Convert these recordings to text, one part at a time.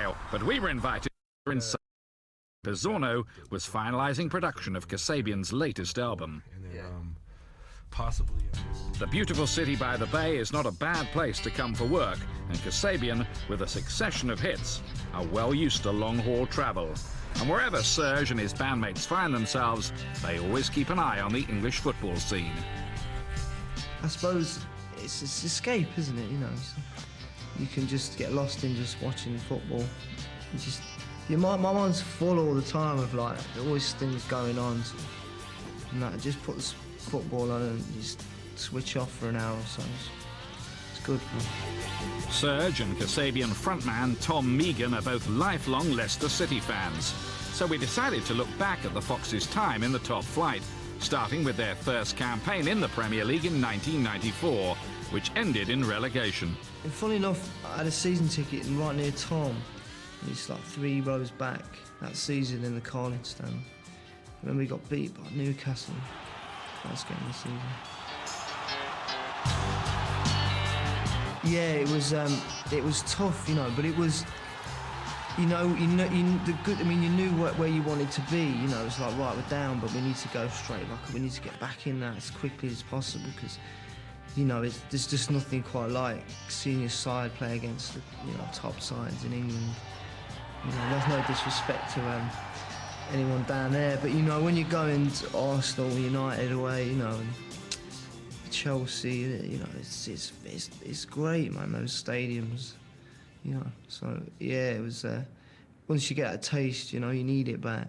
Dale, but we were invited in Pizzorno was finalising production of Kasabian's latest album. Possibly. The beautiful city by the bay is not a bad place to come for work, and Kasabian, with a succession of hits, are well used to long-haul travel. And wherever Serge and his bandmates find themselves, they always keep an eye on the English football scene. I suppose it's escape, isn't it? You know, you can just get lost in just watching football. My mind's full all the time of like always things going on, and that just put the football on and just switch off for an hour or so. It's good. Serge and Kasabian frontman Tom Megan are both lifelong Leicester City fans, so we decided to look back at the Foxes' time in the top flight, starting with their first campaign in the Premier League in 1994, which ended in relegation. And funny enough, I had a season ticket right near Tom. It's like 3 rows back that season in the Carling stand. When we got beat by Newcastle, first game of the season. Yeah, it was tough, you know, but it was, you knew where you wanted to be. You know, it's like, right, we're down, but we need to go straight. Like, we need to get back in that as quickly as possible because, you know, there's just nothing quite like seeing your side play against the, top sides in England. You know, there's no disrespect to anyone down there, but you know, when you're going to Arsenal, United away, you know, and Chelsea, you know, it's great, man. Those stadiums, you know. So yeah, it was. Once you get a taste, you know, you need it back.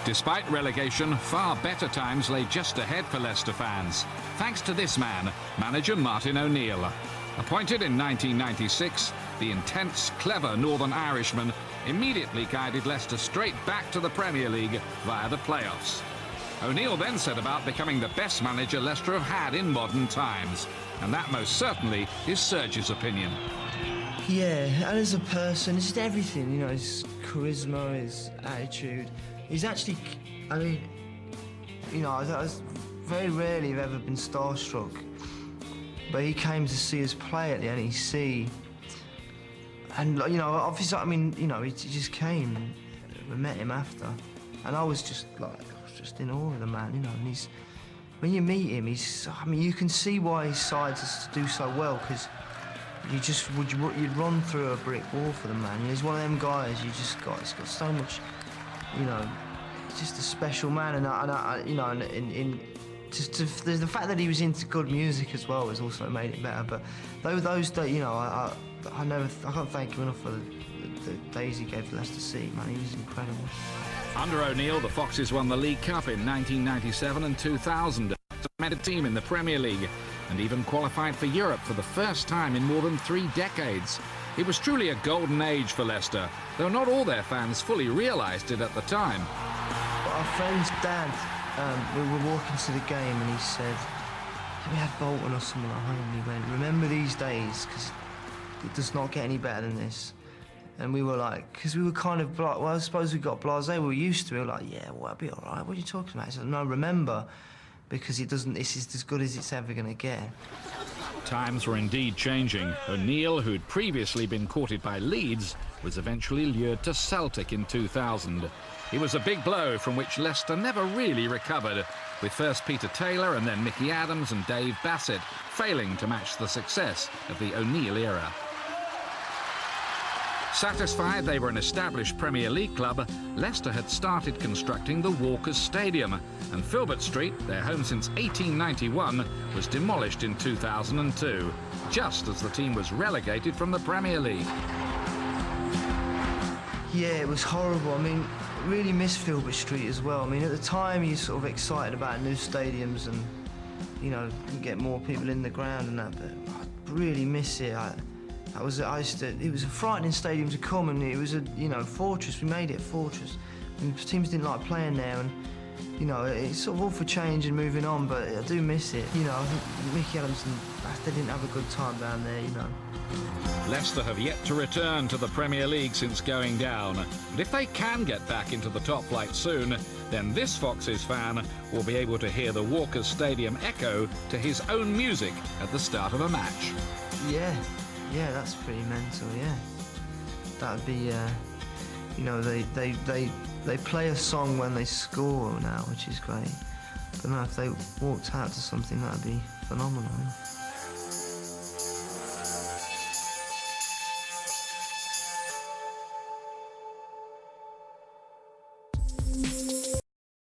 Despite relegation, far better times lay just ahead for Leicester fans, thanks to this man, manager Martin O'Neill. Appointed in 1996, the intense, clever Northern Irishman immediately guided Leicester straight back to the Premier League via the playoffs. O'Neill then set about becoming the best manager Leicester have had in modern times, and that most certainly is Serge's opinion. Yeah, and as a person, it's just everything, you know, his charisma, his attitude. He's actually, I mean, you know, I very rarely have ever been starstruck, but he came to see us play at the NEC, and, you know, obviously, I mean, you know, he just came, and we met him after, and I was just in awe of the man, you know, and when you meet him, I mean, you can see why his side has to do so well, because you'd run through a brick wall for the man. He's one of them guys he's got so much, you know, just a special man, and you know, there's the fact that he was into good music as well has also made it better. But those days, you know, I can't thank him enough for the days he gave to Leicester City, man. He was incredible. Under O'Neill, the Foxes won the League Cup in 1997 and 2000, made a team in the Premier League, and even qualified for Europe for the first time in more than 3 decades. It was truly a golden age for Leicester, though not all their fans fully realised it at the time. Our friend's dad, we were walking to the game and he said, we had Bolton or someone at home, and he went, remember these days, because it does not get any better than this. And we were like, because we were kind of, well, I suppose we got blasé, we were used to it, we were like, yeah, well, it'll be all right, what are you talking about? He said, no, remember, because this is as good as it's ever going to get. Times were indeed changing. O'Neill, who'd previously been courted by Leeds, was eventually lured to Celtic in 2000. It was a big blow from which Leicester never really recovered, with first Peter Taylor and then Mickey Adams and Dave Bassett failing to match the success of the O'Neill era. Satisfied they were an established Premier League club, Leicester had started constructing the Walkers Stadium, and Filbert Street, their home since 1891, was demolished in 2002, just as the team was relegated from the Premier League. Yeah, it was horrible. I mean, really missed Filbert Street as well. I mean, at the time, you're sort of excited about new stadiums and, you know, you get more people in the ground and that, but I really miss it. It was a frightening stadium to come, and it was a, you know, fortress. We made it a fortress, and teams didn't like playing there, and, you know, it's sort of all for change and moving on, but I do miss it. You know, I think Mickey Adams, they didn't have a good time down there, you know. Leicester have yet to return to the Premier League since going down, and if they can get back into the top flight soon, then this Foxes fan will be able to hear the Walkers Stadium echo to his own music at the start of a match. Yeah, that's pretty mental, yeah. that'd be, you know, they play a song when they score now, which is great. But no, if they walked out to something, that'd be phenomenal.